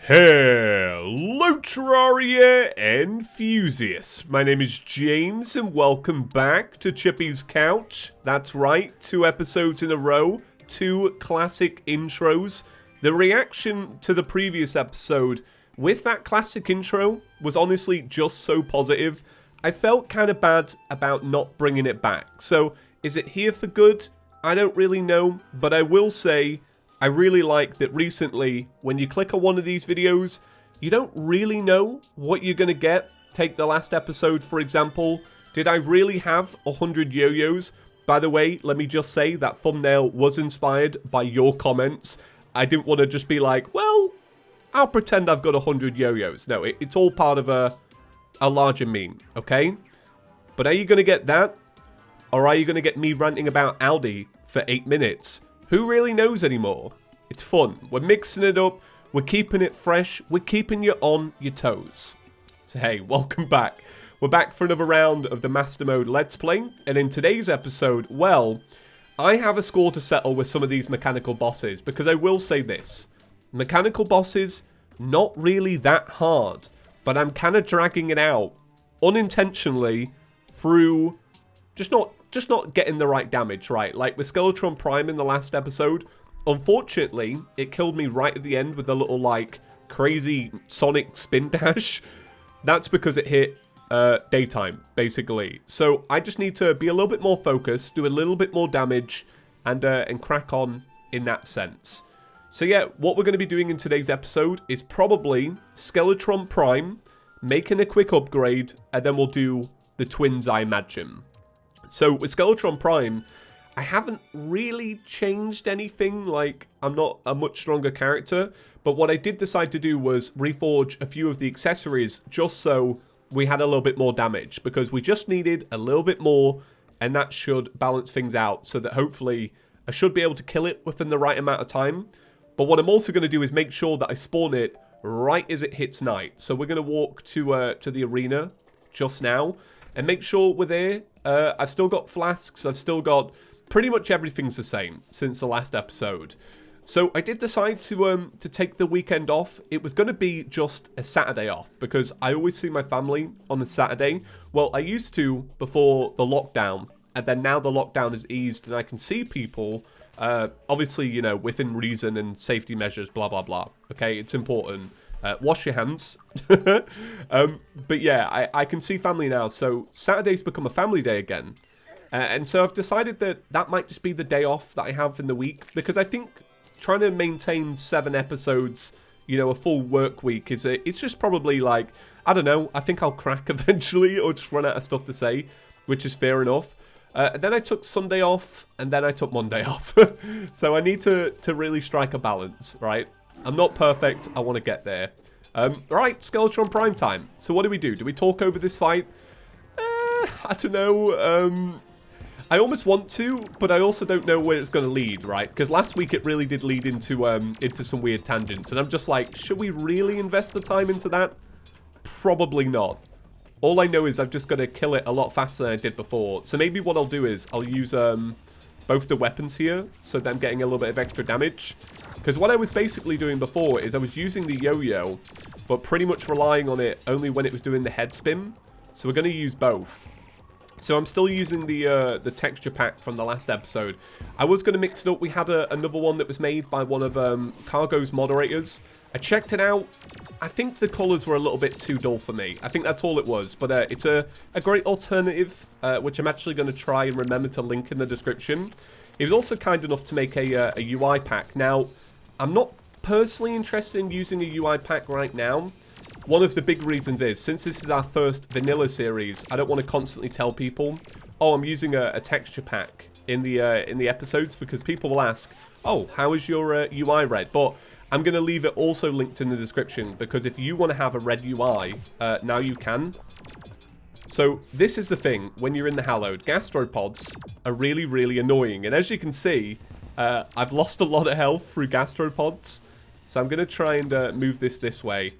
Hello Terraria enthusiasts, my name is James and welcome back to Chippy's Couch. That's right, 2 episodes in a row, 2 classic intros. The reaction to the previous episode with that classic intro was honestly just so positive. I felt kind of bad about not bringing it back. So is it here for good? I don't really know, but I will say I really like that recently, when you click on one of these videos, you don't really know what you're going to get. Take the last episode, for example. Did I really have 100 yo-yos? By the way, let me just say that thumbnail was inspired by your comments. I didn't want to just be like, well, I'll pretend I've got 100 yo-yos. No, it's all part of a larger meme, okay? But are you going to get that? Or are you going to get me ranting about Aldi for 8 minutes? Who really knows anymore? It's fun. We're mixing it up. We're keeping it fresh. We're keeping you on your toes. So hey, welcome back. We're back for another round of the Master Mode Let's Play. And in today's episode, well, I have a score to settle with some of these mechanical bosses. Because I will say this. Mechanical bosses, not really that hard. But I'm kind of dragging it out unintentionally through just not getting the right damage, right? Like with Skeletron Prime in the last episode, unfortunately, it killed me right at the end with a little, like, crazy Sonic spin dash. That's because it hit daytime, basically. So I just need to be a little bit more focused, do a little bit more damage, and crack on in that sense. So yeah, what we're going to be doing in today's episode is probably Skeletron Prime, making a quick upgrade, and then we'll do the twins, I imagine. So with Skeletron Prime, I haven't really changed anything. Like, I'm not a much stronger character, but what I did decide to do was reforge a few of the accessories just so we had a little bit more damage, because we just needed a little bit more, and that should balance things out so that hopefully I should be able to kill it within the right amount of time. But what I'm also going to do is make sure that I spawn it right as it hits night. So we're going to walk to the arena just now and make sure we're there. I've still got flasks. I've still got pretty much everything's the same since the last episode. So I did decide to take the weekend off. It was going to be just a Saturday off because I always see my family on a Saturday. Well, I used to before the lockdown, and then now the lockdown is eased and I can see people. Obviously, you know, within reason and safety measures, blah, blah, blah. Okay, it's important. Wash your hands. But yeah, I can see family now. So Saturday's become a family day again. And so I've decided that that might just be the day off that I have in the week. Because I think trying to maintain 7 episodes, you know, a full work week, it's just probably like, I don't know, I think I'll crack eventually or just run out of stuff to say, which is fair enough. Then I took Sunday off, and then I took Monday off. So I need to really strike a balance, right? I'm not perfect. I want to get there. Right, Skeletron Prime time. So what do we do? Do we talk over this fight? I don't know. I almost want to, but I also don't know where it's going to lead, right? Because last week it really did lead into some weird tangents. And I'm just like, should we really invest the time into that? Probably not. All I know is I've just got to kill it a lot faster than I did before. So maybe what I'll do is I'll use both the weapons here, so that I'm getting a little bit of extra damage. Because what I was basically doing before is I was using the yo-yo, but pretty much relying on it only when it was doing the head spin. So we're going to use both. So I'm still using the texture pack from the last episode. I was going to mix it up. We had another one that was made by one of Cargo's moderators. I checked it out. I think the colours were a little bit too dull for me. I think that's all it was. But it's a great alternative, which I'm actually going to try and remember to link in the description. He was also kind enough to make a UI pack. Now, I'm not personally interested in using a UI pack right now. One of the big reasons is, since this is our first vanilla series, I don't want to constantly tell people, oh, I'm using a texture pack in the episodes, because people will ask, oh, how is your UI red? But I'm going to leave it also linked in the description, because if you want to have a red UI, now you can. So this is the thing, when you're in the hallowed, gastropods are really, really annoying. And as you can see, I've lost a lot of health through gastropods. So I'm going to try and move this way.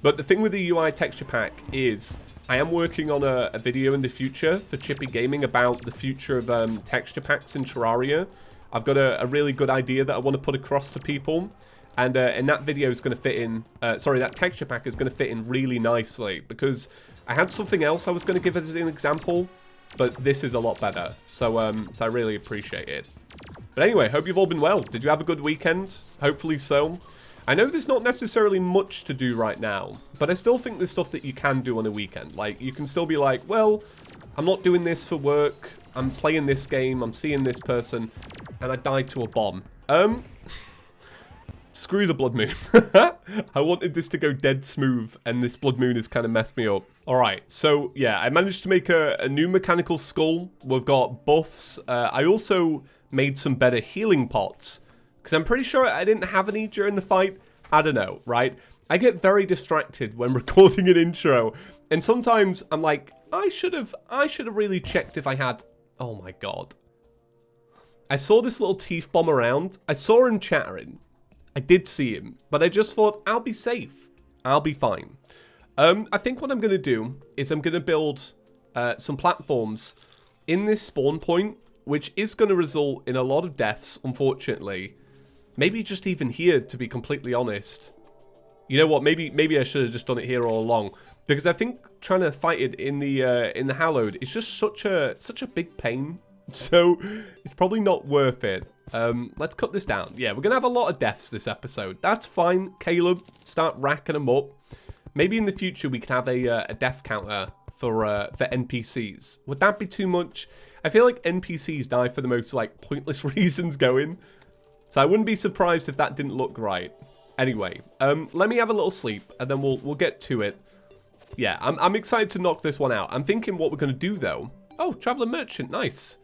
But the thing with the UI texture pack is I am working on a video in the future for Chippy Gaming about the future of texture packs in Terraria. I've got a really good idea that I want to put across to people. And that video is going to fit in, sorry, that texture pack is going to fit in really nicely, because I had something else I was going to give as an example, but this is a lot better. So I really appreciate it. But anyway, hope you've all been well. Did you have a good weekend? Hopefully so. I know there's not necessarily much to do right now, but I still think there's stuff that you can do on a weekend. Like, you can still be like, well, I'm not doing this for work, I'm playing this game, I'm seeing this person, and I died to a bomb. Screw the blood moon. I wanted this to go dead smooth, and this blood moon has kind of messed me up. Alright, so yeah, I managed to make a new mechanical skull. We've got buffs. I also made some better healing pots, because I'm pretty sure I didn't have any during the fight. I don't know, right? I get very distracted when recording an intro, and sometimes I'm like, I should have really checked if I had... Oh my god. I saw this little teeth bomb around. I saw him chattering. I did see him, but I just thought, I'll be safe. I'll be fine. I think what I'm going to do is I'm going to build some platforms in this spawn point, which is going to result in a lot of deaths, unfortunately. Maybe just even here, to be completely honest. You know what? Maybe I should have just done it here all along, because I think trying to fight it in the hallowed is just such a big pain. So it's probably not worth it. Let's cut this down. Yeah, we're gonna have a lot of deaths this episode. That's fine, Caleb. Start racking them up. Maybe in the future we can have a death counter for NPCs. Would that be too much? I feel like NPCs die for the most like pointless reasons going. So I wouldn't be surprised if that didn't look right. Anyway, let me have a little sleep and then we'll get to it. Yeah, I'm excited to knock this one out. I'm thinking what we're gonna do though. Oh, Traveler Merchant, nice.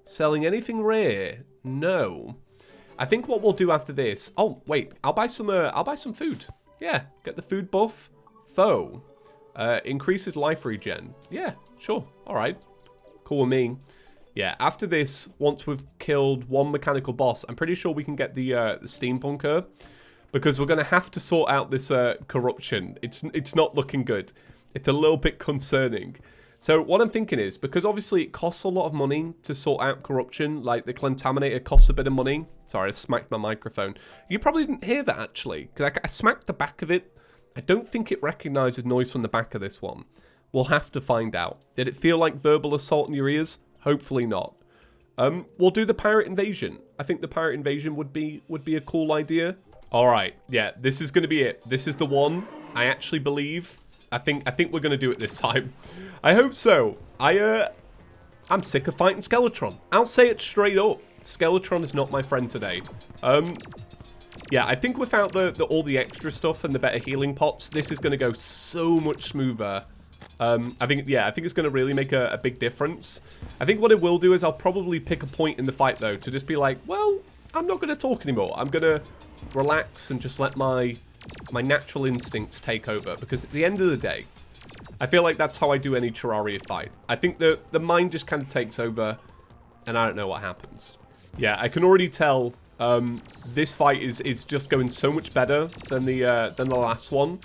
Selling anything rare? No. I think what we'll do after this... Oh, wait. I'll buy some food. Yeah. Get the food buff. Foe. Increases life regen. Yeah, sure. Alright. Cool with me. Yeah, after this, once we've killed one mechanical boss, I'm pretty sure we can get the steampunker. Because we're going to have to sort out this corruption. It's not looking good. It's a little bit concerning. So what I'm thinking is, because obviously it costs a lot of money to sort out corruption, like the Contaminator costs a bit of money. Sorry, I smacked my microphone. You probably didn't hear that actually, because I smacked the back of it. I don't think it recognizes noise from the back of this one. We'll have to find out. Did it feel like verbal assault in your ears? Hopefully not. We'll do the pirate invasion. I think the pirate invasion would be a cool idea. All right, yeah, this is going to be it. This is the one I actually believe. I think we're going to do it this time. I hope so. I'm sick of fighting Skeletron. I'll say it straight up. Skeletron is not my friend today. Yeah, I think without all the extra stuff and the better healing pots, this is going to go so much smoother. I think it's going to really make a big difference. I think what it will do is I'll probably pick a point in the fight, though, to just be like, well, I'm not going to talk anymore. I'm going to relax and just let my natural instincts take over, because at the end of the day, I feel like that's how I do any Terraria fight. I think the mind just kind of takes over, and I don't know what happens. Yeah, I can already tell this fight is just going so much better than the last one.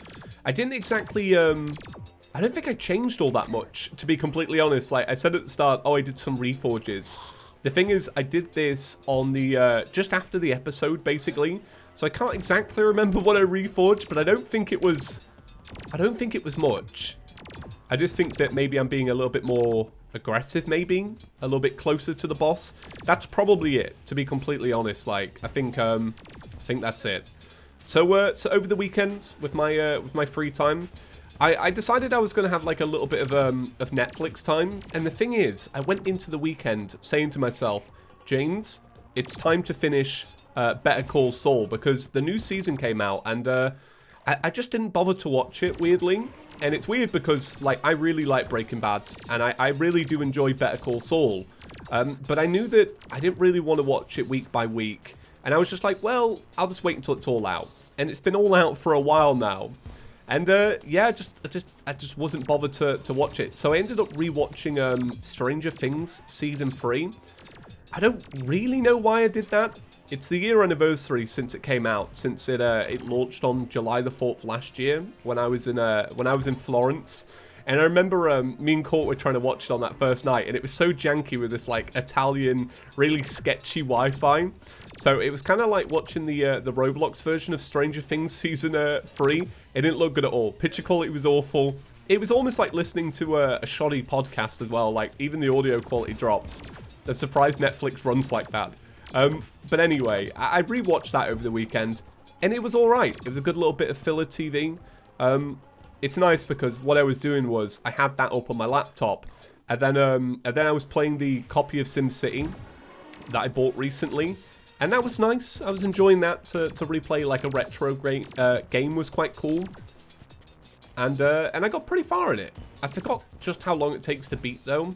I didn't exactly I don't think I changed all that much, to be completely honest. Like I said at the start, oh, I did some reforges. The thing is, I did this on the just after the episode, basically. So I can't exactly remember what I reforged, but I don't think it was much. I just think that maybe I'm being a little bit more aggressive, maybe a little bit closer to the boss. That's probably it, to be completely honest. Like I think that's it. So so over the weekend with my free time, I decided I was going to have like a little bit of Netflix time. And the thing is, I went into the weekend saying to myself, James, it's time to finish Better Call Saul, because the new season came out, and I just didn't bother to watch it, weirdly. And it's weird because like I really like Breaking Bad, and I really do enjoy Better Call Saul. But I knew that I didn't really want to watch it week by week. And I was just like, well, I'll just wait until it's all out. And it's been all out for a while now. And yeah, I just wasn't bothered to watch it. So I ended up rewatching Stranger Things Season 3. I don't really know why I did that. It's the year anniversary since it came out, since it launched on July the 4th last year when I was in Florence. And I remember me and Court were trying to watch it on that first night, and it was so janky with this like Italian, really sketchy Wi-Fi. So it was kind of like watching the Roblox version of Stranger Things season 3. It didn't look good at all. Picture quality was awful. It was almost like listening to a shoddy podcast as well. Like even the audio quality dropped. I'm surprised Netflix runs like that. But anyway, I rewatched that over the weekend, and it was all right. It was a good little bit of filler TV. It's nice because what I was doing was I had that up on my laptop, and then I was playing the copy of SimCity that I bought recently, and that was nice. I was enjoying that to replay like a retro game was quite cool, and I got pretty far in it. I forgot just how long it takes to beat though.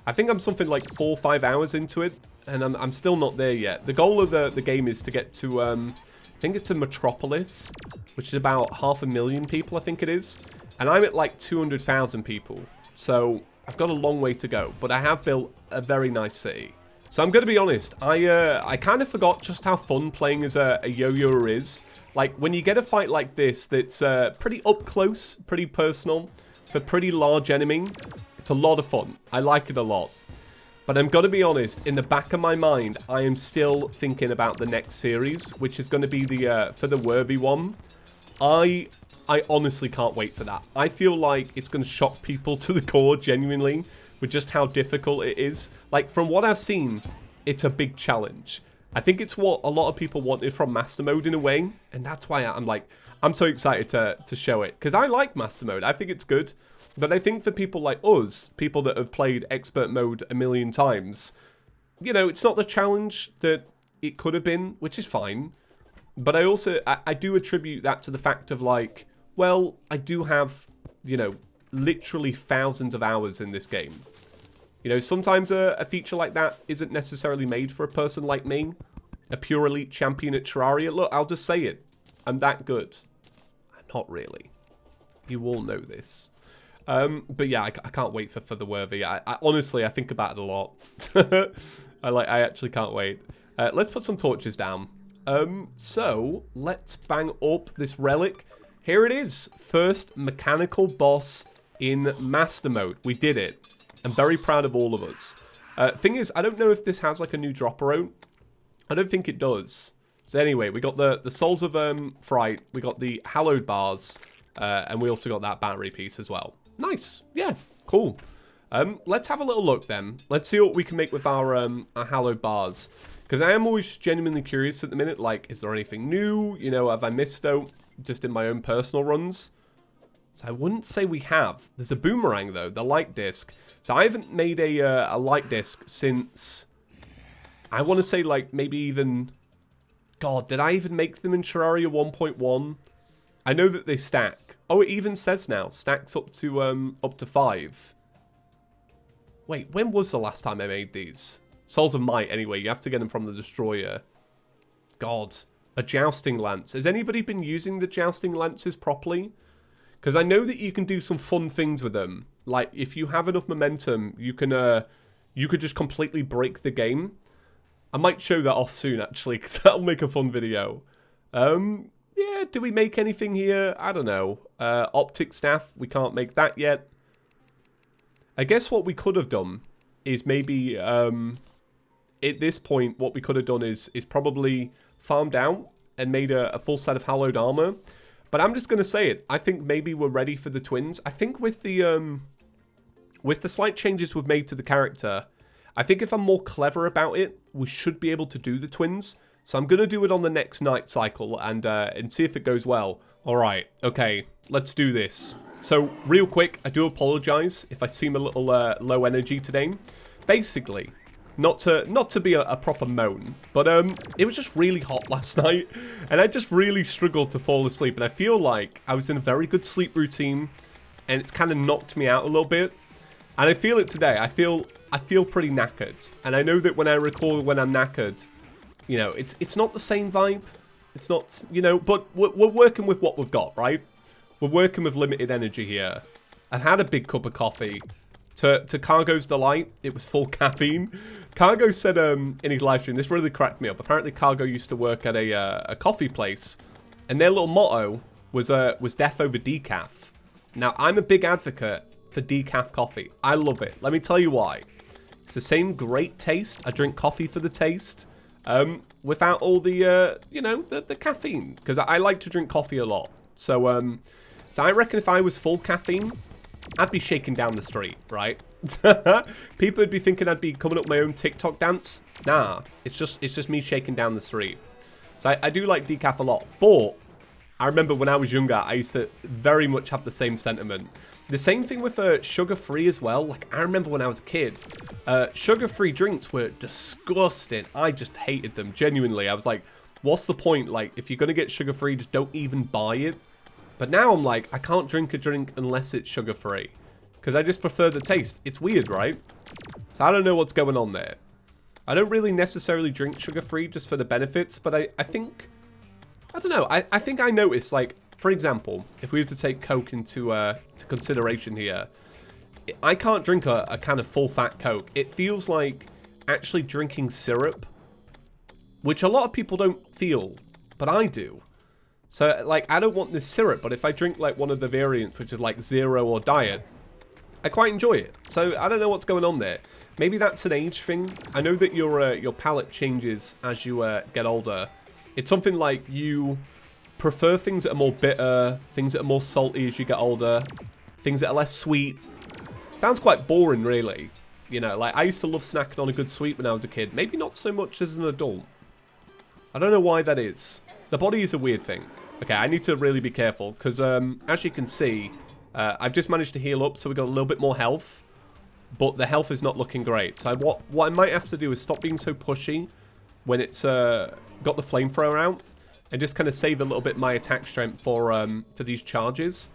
I think I'm something like 4 or 5 hours into it, and I'm still not there yet. The goal of the game is to get to I think it's a Metropolis, which is about 500,000 people, I think it is. And I'm at like 200,000 people. So I've got a long way to go, but I have built a very nice city. So I'm going to be honest, I kind of forgot just how fun playing as a yo-yo is. Like when you get a fight like this that's pretty up close, pretty personal, for pretty large enemy, it's a lot of fun. I like it a lot. But I'm going to be honest, in the back of my mind, I am still thinking about the next series, which is going to be the for the Worthy one. I honestly can't wait for that. I feel like it's going to shock people to the core, genuinely, with just how difficult it is. Like, from what I've seen, it's a big challenge. I think it's what a lot of people wanted from Master Mode in a way, and that's why I'm so excited to show it. Because I like Master Mode. I think it's good. But I think for people like us, people that have played Expert Mode a million times, you know, it's not the challenge that it could have been, which is fine. But I do attribute that to the fact of like, well, I do have, you know, literally thousands of hours in this game. You know, sometimes a feature like that isn't necessarily made for a person like me, a pure elite champion at Terraria. Look, I'll just say it. I'm that good. I'm not really. You all know this. But yeah, I can't wait for the Worthy. I honestly, I think about it a lot. I actually can't wait. Let's put some torches down. So let's bang up this relic. Here it is. First mechanical boss in Master Mode. We did it. I'm very proud of all of us. Thing is, I don't know if this has like a new dropper out. I don't think it does. So anyway, we got the Souls of Fright. We got the Hallowed Bars. And we also got that battery piece as well. Nice. Yeah, cool. Let's have a little look then. Let's see what we can make with our Hallowed Bars. Because I am always genuinely curious at the minute. Like, is there anything new? You know, have I missed out just in my own personal runs? So I wouldn't say we have. There's a boomerang, though. The light disc. So I haven't made a light disc since... I want to say, like, maybe even... God, did I even make them in Terraria 1.1? I know that they stack. Oh, it even says now, stacks up to 5. Wait, when was the last time I made these? Souls of Might, anyway. You have to get them from the Destroyer. God. A Jousting Lance. Has anybody been using the Jousting Lances properly? Because I know that you can do some fun things with them. Like, if you have enough momentum, you could just completely break the game. I might show that off soon, actually, because that'll make a fun video. Yeah, do we make anything here? I don't know. Optic Staff, we can't make that yet. I guess what we could have done is maybe, at this point, what we could have done is probably farmed out and made a full set of hallowed armor. But I'm just going to say it. I think maybe we're ready for the twins. I think with the slight changes we've made to the character, I think if I'm more clever about it, we should be able to do the twins. So I'm going to do it on the next night cycle and see if it goes well. All right. Okay. Let's do this. So real quick, I do apologize if I seem a little low energy today. Basically, not to be a proper moan, but it was just really hot last night, and I just really struggled to fall asleep. And I feel like I was in a very good sleep routine, and it's kind of knocked me out a little bit. And I feel it today. I feel pretty knackered, and I know that when I record when I'm knackered, you know, it's not the same vibe. It's not, you know, but we're working with what we've got, right? We're working with limited energy here. I've had a big cup of coffee. To Cargo's delight, it was full caffeine. Cargo said in his live stream, this really cracked me up. Apparently, Cargo used to work at a coffee place, and their little motto was death over decaf. Now, I'm a big advocate for decaf coffee. I love it. Let me tell you why. It's the same great taste. I drink coffee for the taste, without all the, you know, the caffeine. Because I like to drink coffee a lot. So, so I reckon if I was full caffeine, I'd be shaking down the street, right? People would be thinking I'd be coming up with my own TikTok dance. Nah, it's just me shaking down the street. So I do like decaf a lot, but I remember when I was younger, I used to very much have the same sentiment. The same thing with sugar-free as well. Like, I remember when I was a kid, sugar-free drinks were disgusting. I just hated them, genuinely. I was like, what's the point? Like, if you're going to get sugar-free, just don't even buy it. But now I'm like, I can't drink a drink unless it's sugar-free. Because I just prefer the taste. It's weird, right? So I don't know what's going on there. I don't really necessarily drink sugar-free just for the benefits, but I think... I don't know. I think I noticed, like, for example, if we were to take Coke into to consideration here, I can't drink a kind of full-fat Coke. It feels like actually drinking syrup, which a lot of people don't feel, but I do. So, like, I don't want this syrup, but if I drink, like, one of the variants, which is, like, zero or diet, I quite enjoy it. So, I don't know what's going on there. Maybe that's an age thing. I know that your palate changes as you get older. It's something like you prefer things that are more bitter, things that are more salty as you get older, things that are less sweet. Sounds quite boring, really. You know, like, I used to love snacking on a good sweet when I was a kid. Maybe not so much as an adult. I don't know why that is. The body is a weird thing. Okay, I need to really be careful, because as you can see, I've just managed to heal up, so we got a little bit more health. But the health is not looking great. So what I might have to do is stop being so pushy when it's got the flamethrower out, and just kind of save a little bit my attack strength for these charges.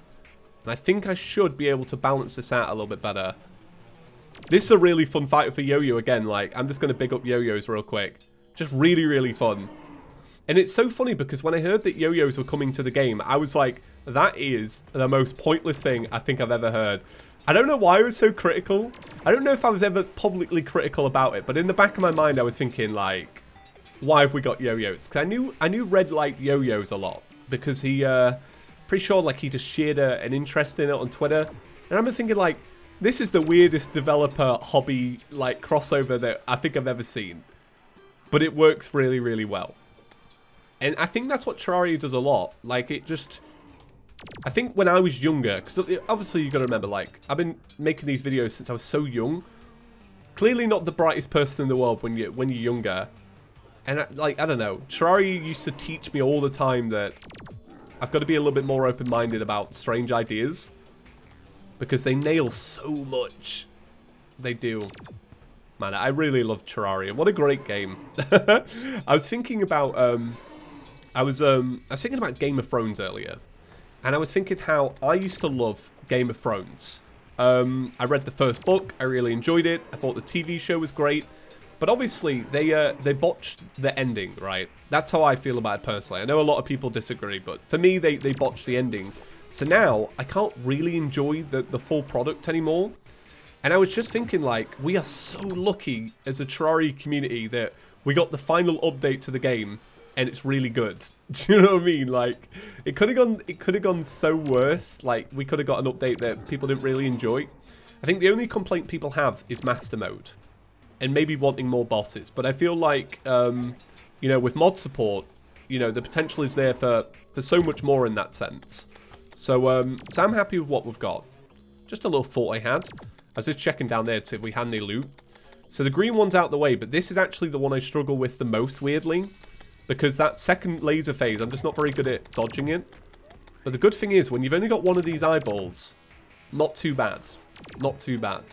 And I think I should be able to balance this out a little bit better. This is a really fun fight for Yo-Yo again. Like, I'm just going to big up Yo-Yos real quick. Just really, really fun. And it's so funny because when I heard that Yo-Yos were coming to the game, I was like, that is the most pointless thing I think I've ever heard. I don't know why I was so critical. I don't know if I was ever publicly critical about it, but in the back of my mind, I was thinking, like, why have we got Yo-Yos? Because I knew Red liked Yo-Yos a lot, because he, pretty sure, like, he just shared an interest in it on Twitter. And I remember thinking, like, this is the weirdest developer hobby, like, crossover that I think I've ever seen. But it works really, really well. And I think that's what Terraria does a lot. Like, it just... I think when I was younger, because obviously you got to remember, like, I've been making these videos since I was so young. Clearly not the brightest person in the world when you're younger. And, I don't know. Terraria used to teach me all the time that I've got to be a little bit more open-minded about strange ideas. Because they nail so much. They do. Man, I really love Terraria. What a great game. I was thinking about, I was thinking about Game of Thrones earlier. And I was thinking how I used to love Game of Thrones. I read the first book. I really enjoyed it. I thought the TV show was great. But obviously, they botched the ending, right? That's how I feel about it personally. I know a lot of people disagree, but for me, they botched the ending. So now, I can't really enjoy the full product anymore. And I was just thinking, like, we are so lucky as a Terraria community that we got the final update to the game, and it's really good. Do you know what I mean? Like, it could have gone so worse. Like, we could have got an update that people didn't really enjoy. I think the only complaint people have is master mode, and maybe wanting more bosses. But I feel like, you know, with mod support, you know, the potential is there for so much more in that sense. So, so I'm happy with what we've got. Just a little thought I had. I was just checking down there to see if we had any loot. So the green one's out the way, but this is actually the one I struggle with the most, weirdly. Because that second laser phase, I'm just not very good at dodging it. But the good thing is, when you've only got one of these eyeballs, not too bad. Not too bad.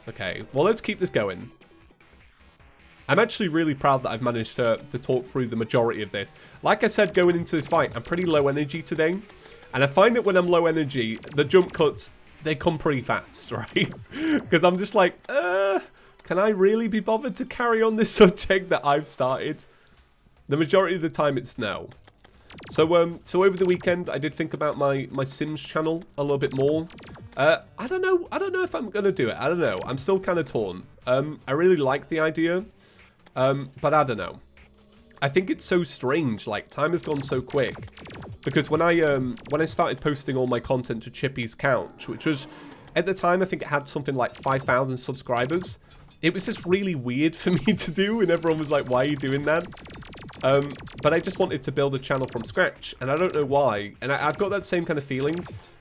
Okay, well, let's keep this going. I'm actually really proud that I've managed to talk through the majority of this. Like I said, going into this fight, I'm pretty low energy today. And I find that when I'm low energy, the jump cuts, they come pretty fast, right? Because I'm just like, can I really be bothered to carry on this subject that I've started? The majority of the time, it's no. So, so over the weekend, I did think about my Sims channel a little bit more. I don't know if I'm gonna do it. I don't know. I'm still kind of torn. I really like the idea, but I don't know. I think it's so strange. Like, time has gone so quick. Because when I started posting all my content to Chippy's couch, which was At the time, I think it had something like 5,000 subscribers. It was just really weird for me to do, and everyone was like, why are you doing that? But I just wanted to build a channel from scratch, and I don't know why. And I've got that same kind of feeling,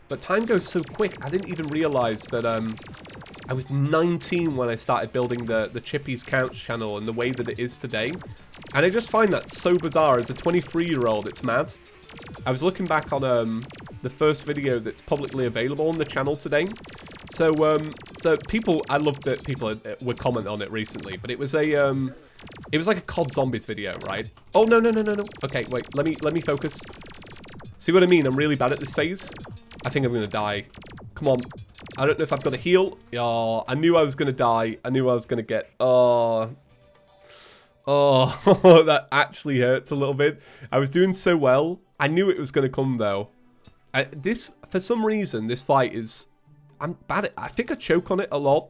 but time goes so quick. I didn't even realize that I was 19 when I started building the Chippy's Couch channel and the way that it is today. And I just find that so bizarre. As a 23-year-old, it's mad. I was looking back on the first video that's publicly available on the channel today. So people, I loved that people were commenting on it recently, but it was like a COD Zombies video, right? Oh, no. Okay, wait, let me focus. See what I mean? I'm really bad at this phase. I think I'm gonna die. Come on. I don't know if I've got a heal. Oh, I knew I was gonna die. I knew I was gonna get, oh, that actually hurts a little bit. I was doing so well. I knew it was gonna come though. For some reason, this fight is, I'm bad at, I think I choke on it a lot.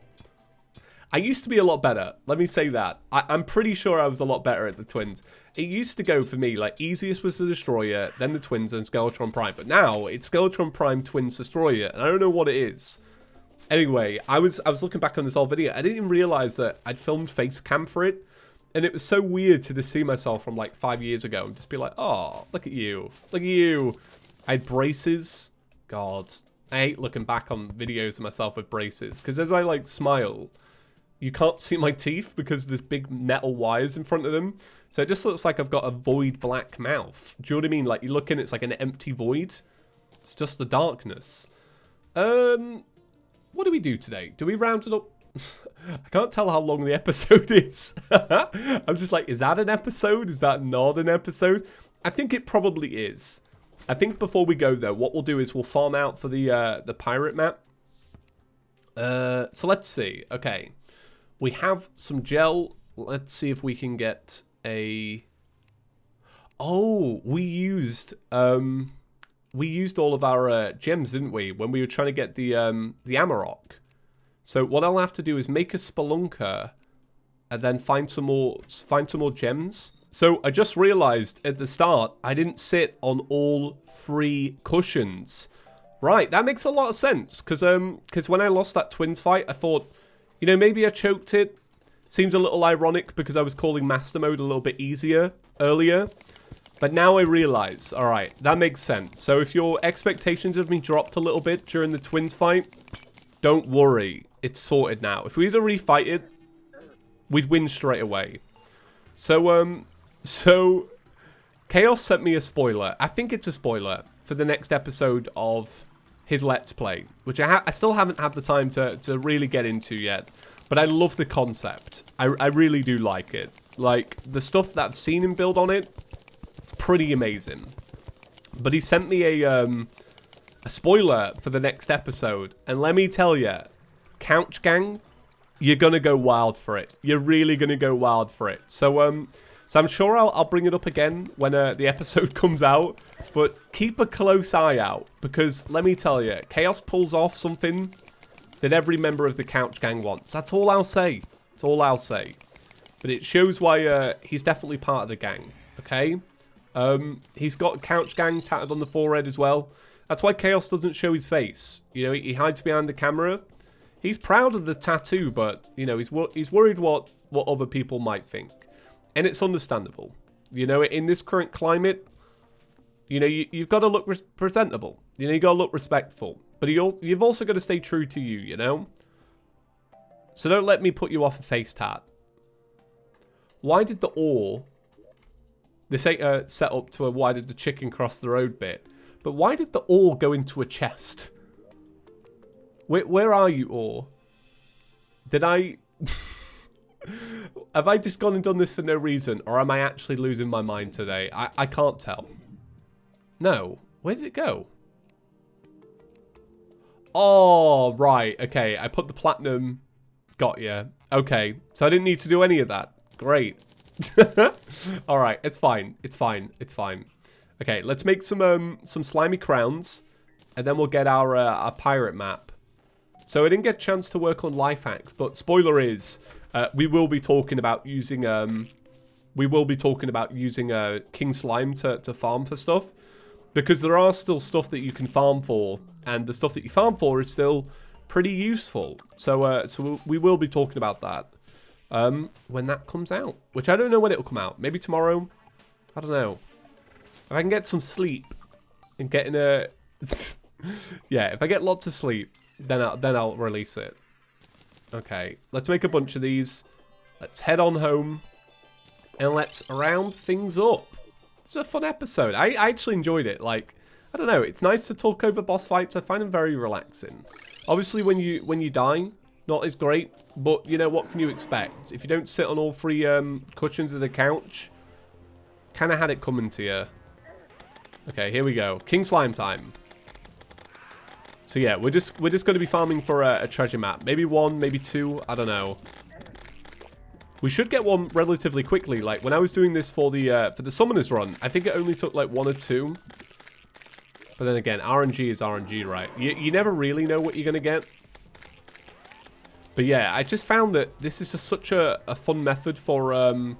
I used to be a lot better. Let me say that. I'm pretty sure I was a lot better at the twins. It used to go for me, like, easiest was the Destroyer, then the twins, and Skeletron Prime. But now, it's Skeletron Prime, twins, Destroyer, and I don't know what it is. Anyway, I was looking back on this old video. I didn't even realize that I'd filmed face cam for it. And it was so weird to just see myself from, like, 5 years ago and just be like, oh, look at you. Look at you. I had braces. God. I hate looking back on videos of myself with braces. Because as I, like, smile, you can't see my teeth because there's big metal wires in front of them. So it just looks like I've got a void black mouth. Do you know what I mean? Like, you look in, it's like an empty void. It's just the darkness. What do we do today? Do we round it up? I can't tell how long the episode is. I'm just like, is that an episode? Is that not an episode? I think it probably is. I think before we go, though, what we'll do is we'll farm out for the pirate map. So let's see. Okay. We have some gel. Let's see if we can get a... Oh, we used all of our gems, didn't we? When we were trying to get the Amarok. So what I'll have to do is make a spelunker and then find some more gems. So I just realized at the start I didn't sit on all 3 cushions. Right, that makes a lot of sense because when I lost that twins fight, I thought, you know, maybe I choked it. Seems a little ironic because I was calling master mode a little bit easier earlier. But now I realize, all right, that makes sense. So if your expectations of me dropped a little bit during the twins fight, don't worry. It's sorted now. If we were to refight it, we'd win straight away. So Chaos sent me a spoiler. I think it's a spoiler for the next episode of his Let's Play, which I still haven't had the time to really get into yet. But I love the concept. I really do like it. Like, the stuff that I've seen him build on it, it's pretty amazing. But he sent me a spoiler for the next episode. And let me tell you, Couch Gang, you're going to go wild for it. You're really going to go wild for it. So I'm sure I'll bring it up again when the episode comes out. But keep a close eye out. Because let me tell you, Chaos pulls off something that every member of the Couch Gang wants. That's all I'll say. That's all I'll say. But it shows why he's definitely part of the gang. Okay? He's got Couch Gang tatted on the forehead as well. That's why Chaos doesn't show his face. You know, he hides behind the camera. He's proud of the tattoo, but, you know, he's worried what other people might think. And it's understandable. You know, in this current climate, you know, you've got to look presentable. You know, you've got to look respectful. But you've also got to stay true to you, you know? So don't let me put you off a face tat. Why did the ore... This ain't set up to a why did the chicken cross the road bit. But why did the ore go into a chest? Where are you, ore? Did I... Have I just gone and done this for no reason? Or am I actually losing my mind today? I can't tell. No. Where did it go? Oh, right. Okay, I put the platinum. Got ya. Okay, so I didn't need to do any of that. Great. Alright, it's fine. It's fine. It's fine. Okay, let's make some slimy crowns. And then we'll get our pirate map. So I didn't get a chance to work on life hacks, but spoiler is, we will be talking about using King Slime to farm for stuff, because there are still stuff that you can farm for, and the stuff that you farm for is still pretty useful. So we will be talking about that when that comes out, which I don't know when it will come out. Maybe tomorrow. I don't know. If I can get some sleep and get in a yeah, if I get lots of sleep, then I'll release it. Okay, let's make a bunch of these. Let's head on home and let's round things up. It's a fun episode. I actually enjoyed it. Like, I don't know, it's nice to talk over boss fights. I find them very relaxing. Obviously, when you die, not as great, but you know, what can you expect? If you don't sit on all three cushions of the couch, kind of had it coming to you. Okay, here we go. King Slime time. So yeah, we're just going to be farming for a treasure map. Maybe one, maybe two, I don't know. We should get one relatively quickly. Like, when I was doing this for the Summoners run, I think it only took like 1 or 2. But then again, RNG is RNG, right? You never really know what you're going to get. But yeah, I just found that this is just such a fun method for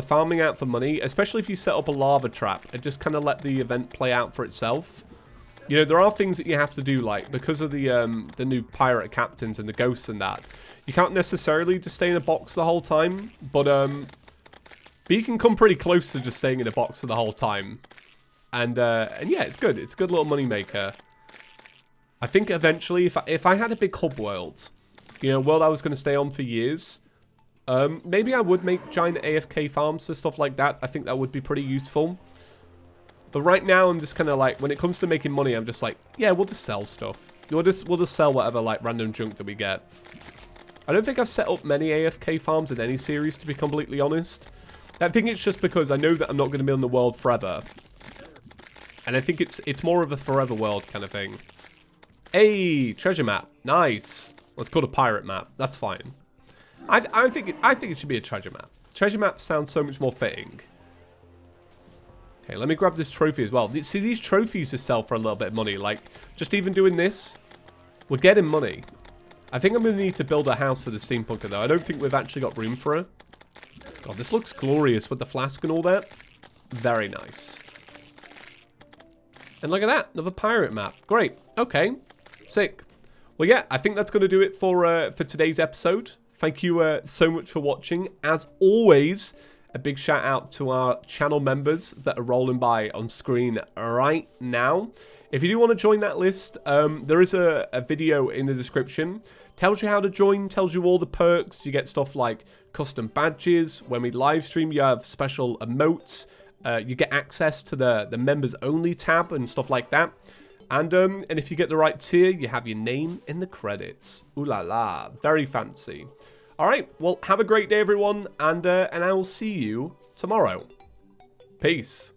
farming out for money. Especially if you set up a lava trap and just kind of let the event play out for itself. You know, there are things that you have to do, like, because of the new pirate captains and the ghosts and that. You can't necessarily just stay in a box the whole time, but you can come pretty close to just staying in a box for the whole time. And yeah, it's good. It's a good little money maker. I think eventually, if I had a big hub world, you know, world I was going to stay on for years, maybe I would make giant AFK farms for stuff like that. I think that would be pretty useful. But right now, I'm just kind of like, when it comes to making money, I'm just like, yeah, we'll just sell stuff. We'll just sell whatever, like, random junk that we get. I don't think I've set up many AFK farms in any series, to be completely honest. I think it's just because I know that I'm not going to be on the world forever. And I think it's more of a forever world kind of thing. Hey, treasure map. Nice. Let's call it a pirate map. That's fine. I think it should be a treasure map. Treasure map sounds so much more fitting. Okay, let me grab this trophy as well. See, these trophies just sell for a little bit of money. Like, just even doing this, we're getting money. I think I'm going to need to build a house for the steampunker, though. I don't think we've actually got room for it. God, this looks glorious with the flask and all that. Very nice. And look at that, another pirate map. Great. Okay, sick. Well, yeah, I think that's going to do it for today's episode. Thank you so much for watching. As always, a big shout out to our channel members that are rolling by on screen right now. If you do want to join that list, there is a video in the description. Tells you how to join, tells you all the perks. You get stuff like custom badges. When we live stream, you have special emotes. You get access to the members only tab and stuff like that. And if you get the right tier, you have your name in the credits. Ooh la la, very fancy. All right, well, have a great day, everyone, and I will see you tomorrow. Peace.